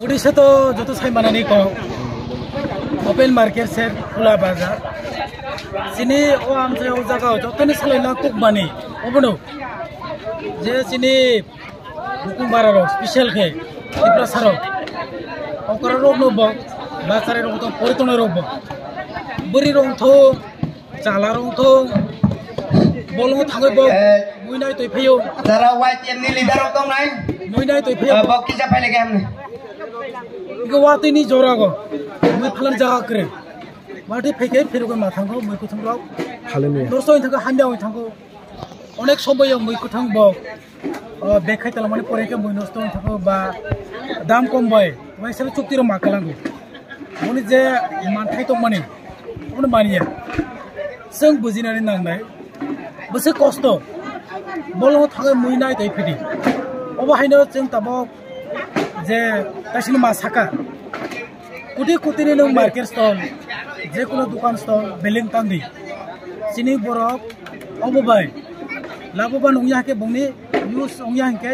उड़ीसा तो जो तो सही माना नहीं कहो ओपन मार्केट से खुला बाजार सिनी ओ आमसे ओ जगह जो तो नहीं सलाइना कुक बनी ओ बनो जे सिनी बुकुं बारारो स्पेशल के इप्रा सारो ओकरा रोग नो बो बाजारे रोग तो परितोने रोग बो बुरी रोग थो चाला रोग थो बोलो थांगे बो मुइनाय तो फेयो जरा वाइट टीम नि लीडर तो नहीं मुइनाय तो फेयो बक्की जा पहले के हमने इको वाते नहीं जोरा को मैं फलन जगह करे वाटे फेके फिर को माथां को मैं को थांगो फलन दोस्तो इथांगो हान्दाव इथांगो अनेक समयो मैं को थांगो बेखाय तलमाने परे के मैं नस्तो इथांगो बा दाम कम बाय मैं सब चुक्ति रो माकलांगो मने जे मानथाय तो माने उन मानिया जों बुजिनानै नांनाय बसे कष्ट बोलो थांगे मुइनाय दै फेदि अबाहायनो जों ताबो जे तासिनि मासाका कुटी कुटीनि नों मार्केट स्टल जे कोनो दुकान स्टल बेलिं तांदि सिनि बरफ अबबाय लाबोबा नंया के बंनि यूज नंया के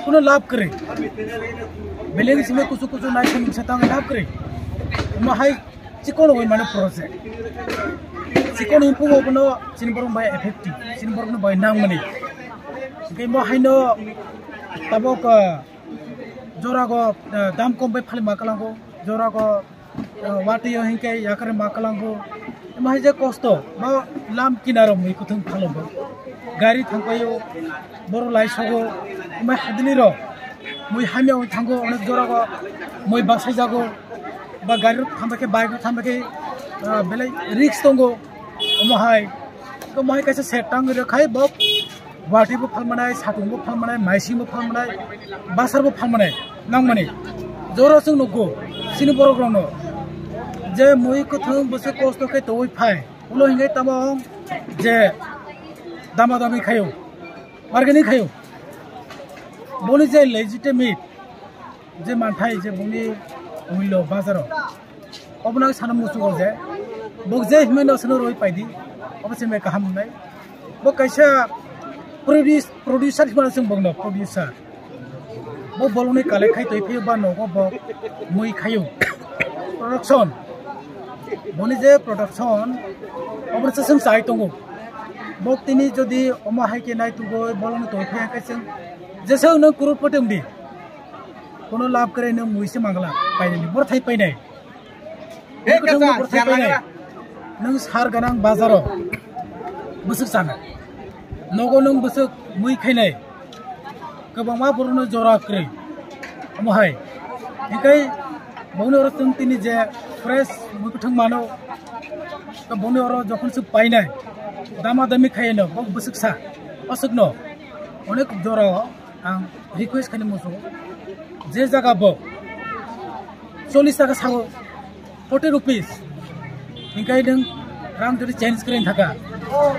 कोनो लाभ करे बेलिं सिमे कुसु कुसु नाय सिनि सतांग लाभ करे माहाय चिकोन होय माने प्रोजेक्ट चिकोन इम्पु ओबनो सिनि बरफ बाय इफेक्टिव सिनि बरफ बाय नांमनि के माहायनो ताबक जोरागो दाम कम पे फाली माकलांगो जोरागो वाटियो हिंके याकरे माकलांगो माहाय जे कष्ट बा लाम किनारो मै कुथुं फालंगो गाड़ी थांपायो बर लाइसगो मै हादनि रो मै हामियाव थांगो अनेक जोरागो मै बासाय जागो बा गाड़ी थांबाके बाइक थांबाके बेले रिक्स दंगो माहाय को माहाय कैसे सेटांग रखाय बक वाटीबो फालमानाय साथुंबो फालमानाय माइसिंबो फालमानाय बासारबो फालमानाय नांमाने जरा जों नगो सिनि बरग्रावनो जे मुइ कथों बसे कष्ट के तोय फाय उलो हिंगे तमं जे दामा दामी खायो मार्गेनिक खायो बनि जे लेजिटिमेट जे मानथाय जे बनि मूल्य बाजाराव अबना साना मुसुगो जे बक जे हिमेनो सनो रोय पाइदि अबसे मे गाहाम मोननाय बक कैसा प्रोड्यूसर माने जों बंनो प्रोड्यूसर बो बोलने कालेक्ट खाय तोय फेयो बा नगो बो मुइ खायो प्रोडक्शन बनि जे प्रोडक्शन अबसे जों चाय दंगो बक तिनि जदि अमा हायके नाय तुगो बोलने तोय फेयाखै जों जेसे न करोड़ पटमदि कोनो लाभ करे न मुइसे मांगला पाइनि बर थाय पाइनाय नों सार गोनां बाजाराव बोसोर जाना नगो नों बोसोर मुइ खायनाय गोबांमा बरनो जरा क्रै अमहाय इकाय बौनो र जों तिनि जे फ्रेश मुइथों मानो तो बौनो र जखन सो पाइनाय दामा दामी खायनो बक बोसोकसा असुकनो अनेक जरा आं रिक्वेस्ट खानि मोसो जे जागा ब 40 टाका सागो 40 रुपीस इकाय नों रां जदि चेन्ज करेन थाका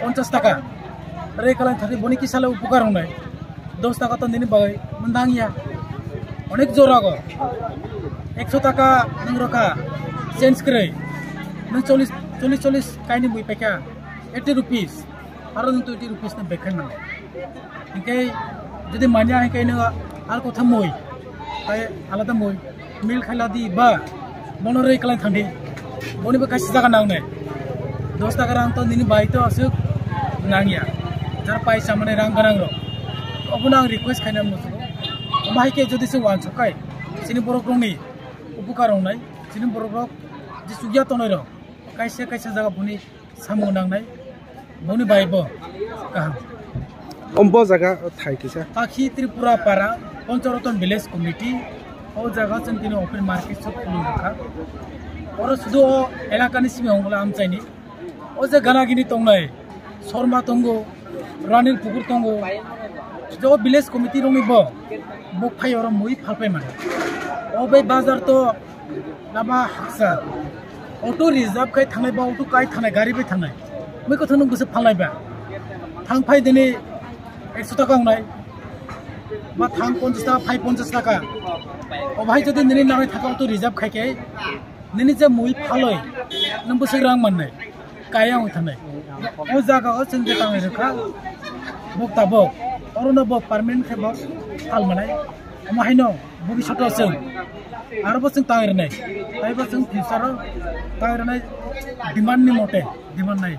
50 टाका रे कलां थारि बनि किसाले उपकार होनाय 10 टाका तो दिनि बाय मोनदांगिया अनेक जरागो 100 टाका नों रखा चेन्ज करे नों 40 काइनि मुइ पैका 80 रुपीस आरो नों 20 रुपीस न बेखाय माने इकाय जदि मानिया इकाय न आर कथा मुइ ताय आलादा मुइ मिल खायला दी बा बनो रे कलां थांदि बनिबो कासि जागा नांनाय 10 टाका रां तो दिनि बाय तो असुक नांगिया जार पैसा माने रां गोनां रो अबना आं रिक्वेस्ट खायना मोसो माहाय के जदि जों वानसकाय सिनि बरग्रंनि उपकार होनाय सिनि बरग्रग जे सुगिया तनय रो कायसे कायसे जागा बनि सामु नांनाय बनि बायबो गाहाम अम्बो जागा थाय किसा पाखि त्रिपुरा पारा पंचरतन विलेज कमिटी ओ जागा जों दिनै ओपन मार्केट सब खुलि रखा और सुदो एलाकानि सिमे हंगला आमचाइनि ओ जे गानागिनि तंनाय शर्मा तंगो रानिल पुकुर तंगो जो विलेज कमिटी रंनि बो बक फायर मुइ फालपाय माने ओ बे बाजार तो लामा हाक्सा अटो रिजार्व खाय थांनाय बा अटो काय थांनाय गारि बे थांनाय मै कथ नों गोसो फालनाय बा थां फाय दिनै 100 टाका होनाय बा थां 50 टाका फाय 50 टाका अबाहाय जदि नोंनि नांनाय थाका अटो रिजार्व खायके नोंनि जे मुइ फालय नों बोसो रां मोननाय काया होय थांनाय ओ जागायाव जों जे थांनाय रखा बक ताबक अरनो बक पार्मानेन्ट खेबक फाल मानाय अमाहायनो भविष्यत जों आरोबाव जों तायरनाय फ्यूचाराव तायरनाय डिमान्डनि मथे डिमान्ड नाय